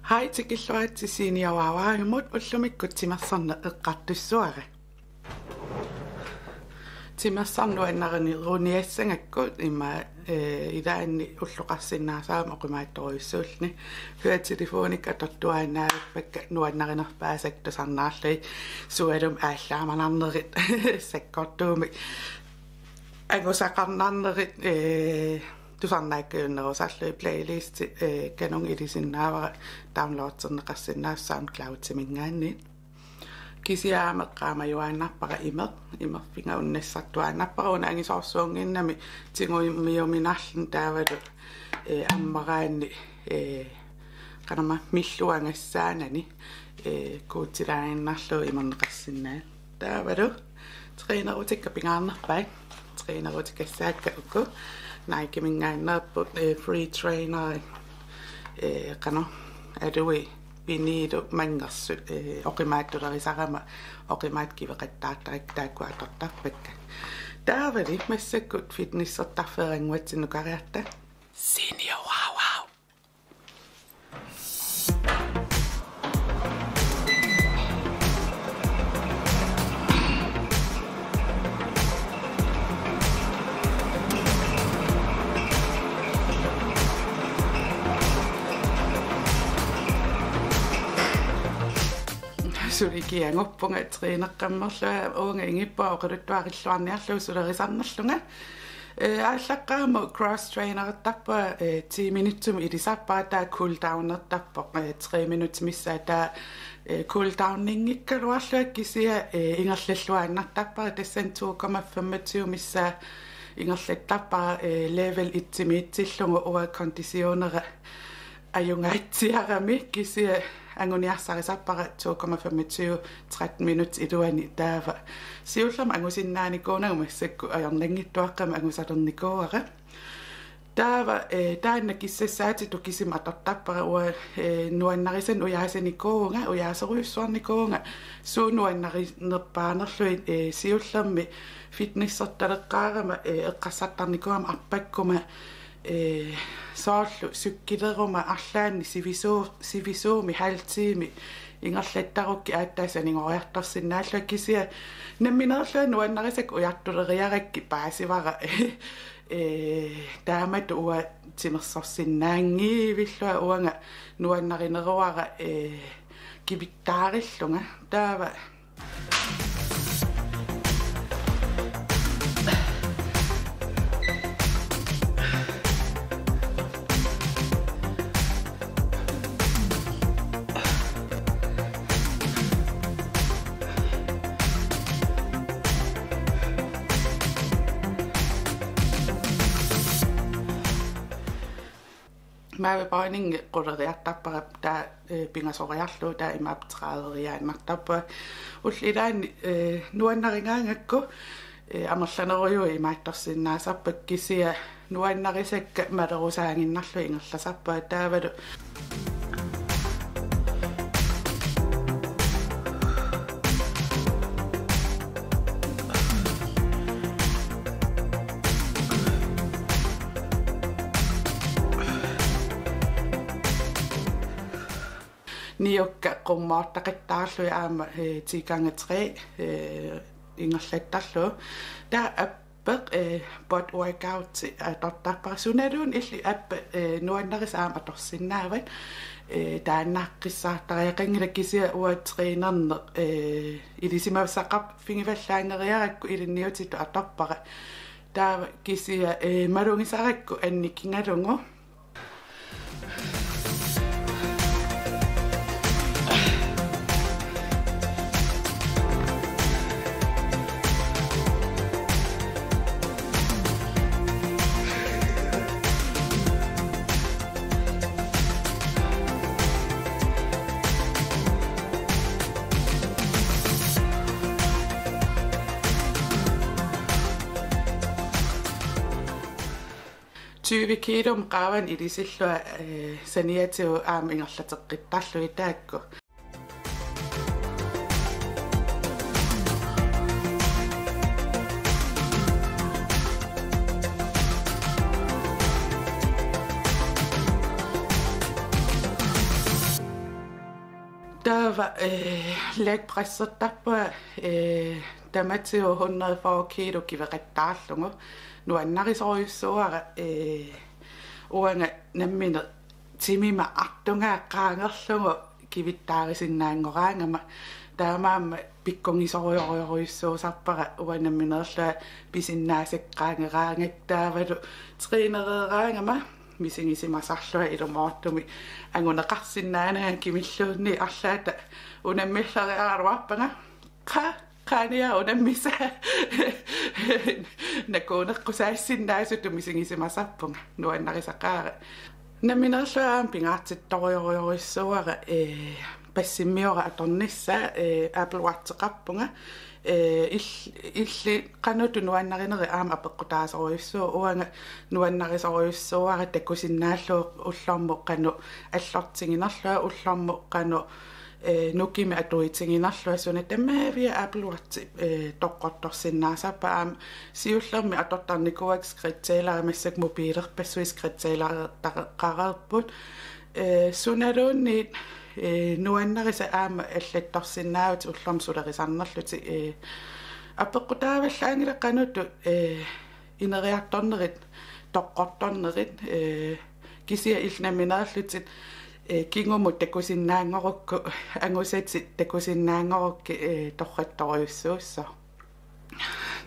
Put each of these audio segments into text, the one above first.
Hai tikilluatsisiini awaawaimut ullumikku timassarna eqqartussuara. Timassarnuannarani runiassangakku imma idaanni ulluqarsinnaasaama oqimaattoruissuulni hyä telefonikka tortuaannaapakka nuannarinerpaasaktusarnaarlui sualum ааllaаманарнерит саккортууми агусақарнарнерит тусарнааккууннерусарлуи playlist канун илисиннаавара downloadserneqarsinnaass SoundCloud-тимингаанни кисиаамеққаамаюааннарпара имерфинга уннассартуааннарпаруна ангисоорсуунгиннами тигуимиуминарлун таавалу аммараанни канама миллуангассаанани куутилааннарлу имернеқарсинаа таавалу тренерутикка пингаарнерпай тренерутикассаакка укку найкимингааннерпут free trainer кано адуи бинидо мангерсут оқимааттулерисарама оқимаат кивеқаттаартарик тааккуатортарпакка таавали массаккут фитнессертарферингуатсину кариарта senior wow wow суликиангорпунга тренеққаммерлуа уунга ингиппаа оқалуттуариллуарниарлуу сулерисарнерлунга ааллаққаама cross trainer-аттарпа 10 минуттум илисарпаа таа cool down-ертарпо 3 минут миссаа таа cool down-нингиккалуарлуак кисия ингерллуааннартарпара тассан 2,25 миссаа ингерлаттарпара level 1-миитсиллугу уа кондисионера аюнгаатсиарами кисия anguniarsаrisarpara 2,25 13 minutes iluani taava siullama angusиннааникуунагумассакку аёрнангиттуаққама ангусалерникууара таава таанна киссассаати тукисима атортарпара уа нуаннарисан уяасаникуунга уяасеруйуссуарникуунга суунуаннаринерпаанерлуи сиуллерми фитнессерталеққаарама эққассартарникуама арпаккума соорлу суккилерума арлаанни сивисууми халтиими ингерлаттарукки ааттаасанингориарторсиннааллуа кисия намминерлуа нуаннарисак уяртулериаракки паасивара таамат уа тимерсорсиннаангиивиллуа уанга нуаннаринеруара кибиттаариллунга таава maavipaaning quleriartarpara taa pingasoriarlu taa imaapteraaderiaannartarpa ullilaani nuannaringaangakku amerlaneruyui imaattorsinnaasarpak kisia nuannarisakka malerusaanginnarlu ingerlasarpa taavalu niokka qummaartaqattaarlui aama 10x3 ingerlattarlu taa appeq bot workout atortarparasunaluun illi app nuannaris aama torsinnaavat taannaqqissaartariaqangilakisia ua trainerner ilisimassaqap fingivallaangeriarakku ilinniutitu atorpara taa kisia malungisarakku annikkingalungu Tyvikidum qaavan ilisillua saniatiu aam ingerlateqqittarlui taakku Tava lægpressertappa tamatio 140 kilo kiverettaallungu nuannarisoruissuara uanga nammina timima artunga qaangerlungu kivittaarisinnaangoraangama taamaamma pikkongisorioriuissuusappara uanamminerla pisinnaaseqqaangeraangattaavalu triinereeraangama misingisimasarlua ilumortumi anguneqarsinnaanaa kimilluunni arlaata unammillariararuarpanga qania unammisa nakuuneqqusaassinnaasu misingisimasarpunga nuannarisaqaara namminerluaam pingaartittorioriuissuara passimmiora atornissa Apple Watch-qarpunga illi qanutu nuannarinneri aama apeqqutaasoriussuu uanga nuannarisoruissuara takusinnaallu ullormu qanu allortinginerlua ullormu qanu nukimi atuitinginerlua suna tammaavia Apple Watch toqqortorsinnaasappa aam siullermi atortarnikuak skritseelarimassak mobiilerpassui skritseelartaqarerput sunaluunni nuannarisa aama allattorsinnaavut ullormsulerisarnerluti apeqqutaavallaangila qanutu ineriartornerit toqqortornerit kisia ilnaminerlutit kingumu takusinnaangorukku angusati takusinnaangorukki torrattoriussuussa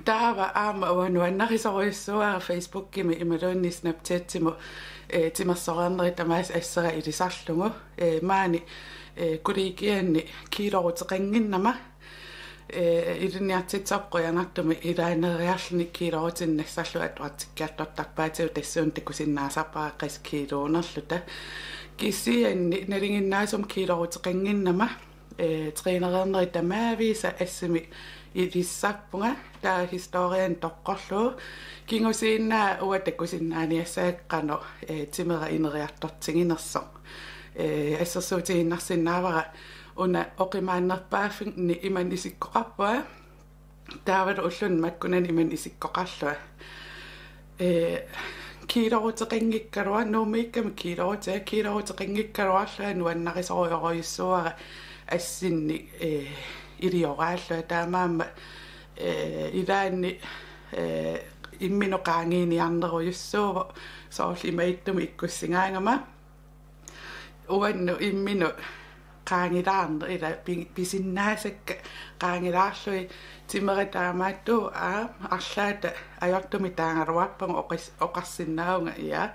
taava aama uanuannarisoruissuara Facebookimi imaluunni Snapchatimu timersornerit tamaas assera ilisarlungu maani kuliikianni kiiloruteqanginnama iliniartitsoqqoyanartumi ilaaneriarluni kiilorutinnassarlu atuartikkiartortarpaatiu tassuun takusinnaasarparaqqas kiiluunerluta kisianni nalinginnaasum kiiloruteqanginnama triinereernerit tamaaviisa assimi ilissarpunga taa historian toqqorlu kingusiinnaa uatakusinnaaniassaaqqano timera ineriartortinginerso assерsuutiginnarsinnaavara una oqimaannerpaaffingni iman isikkoqarpua taavalu ullun makkunan iman isikkoqarlua kiiloruteqanngikkalua nuumiikkami kiiloruteqanngikkaluarlua nuannarisoruissuara assinni ilioraallua taamaamma ilaanni imminoqaangiiniarneruyussuuvo soorli imaittumi ikkussingaangama uannu imminu qaangilaarner ila pisinnaasakka qaangilaarlui timera taamaattu arlaata ajortumi taangaluarpanga oqarsinnaunga ia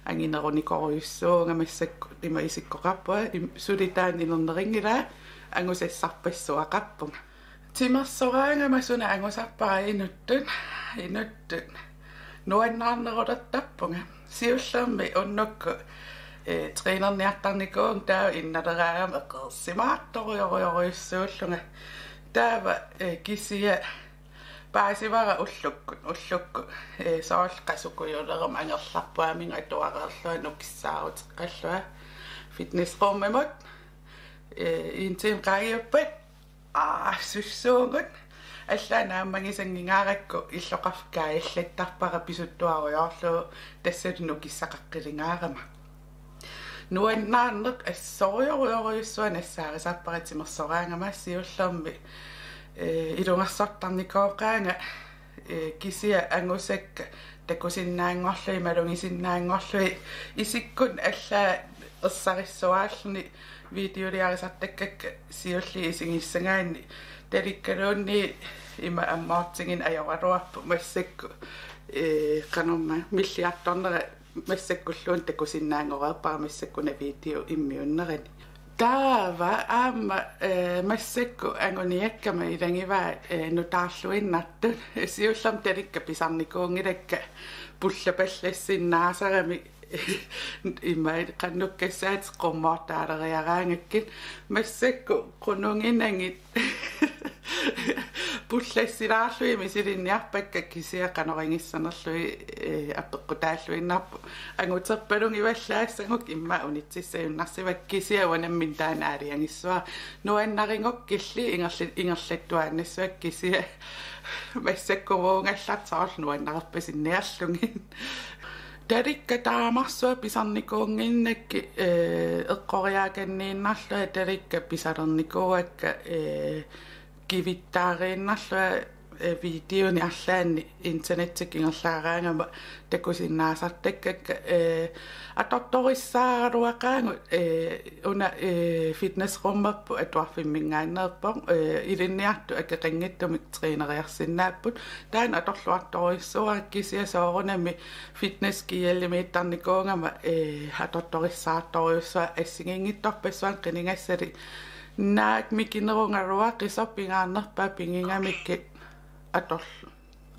anginerunikoruyussuunga massakku ima isikkoqarpua sulitaan inerneringila angusassarpassuaqarpunga timersoraangama suna angusarpara inuttun nuannaarnerulertappunga siullermi unnukku trainerniartarnikuun taa innaleraagama eqersimaartorioriuissuullunga taava kisia paasivara ullukku soorqasukuyulerma angerlarpuaminga atuareerlua nukissaaruteqqallua fitnessrummimut intim qaagiuppat sussuungut аллаанааммагисангингааrakku иллоқарфкаа аллаттарпара писуттуаруйорлу тассалуну киссақаққилингаарама нуаннааннеқ ассориоруйоруйуссуан ассаарисарпаратимерсораангама сиуллерми илунгассортарникооқаанга кисия ангусакка такусиннаангорлуи малунгисиннаангорлуи исиккун аллаа ерсариссуааллуни видеолиарисартаккакка сиулли исигиссангаанни таликкалуунни има аммаартингин аёраруарпу массакку канорма миллиарторнера массаккуллуун такусиннаангорерпара массаккуна видео иммиуннерани таава аама массакку ангуниаккама илангиваа нутаарлуиннарту сиуллам таликка писарникуунгилакка пуллапаллассиннаасарами имай каннуккассаат qummoortaалериараангаккит массакку qununginangit пуллассилаарлуи мисилинниарпакка кисиақанерингиссанерлуи аппеққутааллуиннарпу ангутерпалун иваллаассангук имма унитсиссаюннарсивак кисиауанаммин таанаалиангиссуа нуаннарингок килли ингерлаттуааннассуак кисия массаккувуунгаллартаарл нуаннарпасинниарлугин Tarikka taamarsua pisarnikuunginnakki eqqoriaakanniinnarlua tarikka pisarernikuakka kivittaariinnarlua videoni allaanni internettikingerlaaraangama takusinnaasartakkakka atortorissaaruaqaangu una fitnessrummappu atuarfimmingaannerpor ilinniartu akeqinngittumik treeneriarsinnaapput taana atorluartorissuakkisia soorunami fitness kiallimiittarnikuungama atortorissaartoriussua assingiingittorpassuan qiningassali naak mikinerungarua qisopingaannerpaa pingingamikki ator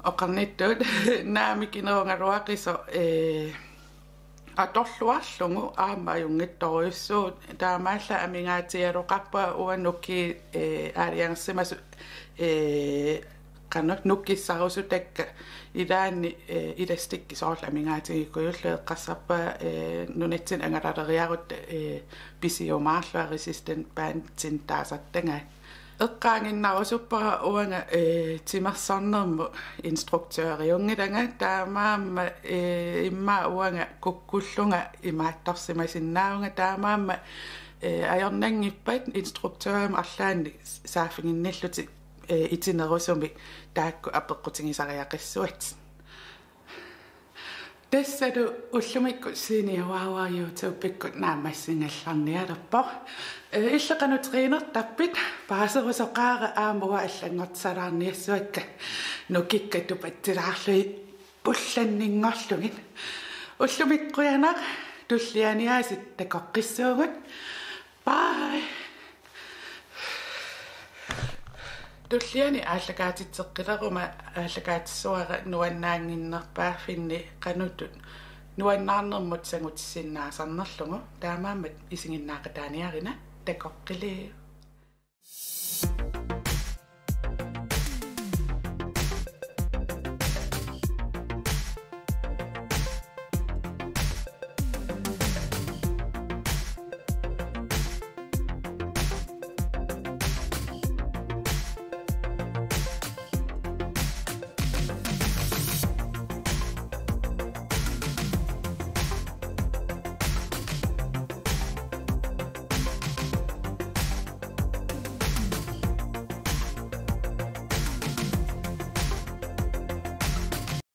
oqarnittut naamikinerungarua qiso atorluarlungu aamajungittoriussuut taamaalla amingaatialuqarpa uannukki aaliangersimasu qannak nukkissarussutakka ilaanni ilastikki soorla amingaatigikkuyullu eqqassarpa nunitsin angalaleriarut pisiumaarlua resistant pantin taasartanga eqqaanginnarusuppara uanga timersornermu instruktøriungilanga taamaamma imma uanga kukkullunga imaattorsimasinnaaunga taamaamma ajornangippat instruktørum arlaanni saafinginnilluti itinerusumi taakku apeqqutigisariaqissuat tassatu ullumikku siiniuaua YouTube-pikkut naamassingallарниалерпор иллеqanu treenertappit paaserusoqaara aamua allangorsalаарniassuakka nukikkatu pattilaarlui pullanninngorlugin ullumikkuyanar tullianiaasit takoqqissuugut bye tulliani ааллакаатитсеққилерума ааллакаатиссуара нуаннаангиннерпааффинни qanutut nuannаарnermut sangutissinnaasaarnerlugu taamaammat isingиннаақатааниарина такоққили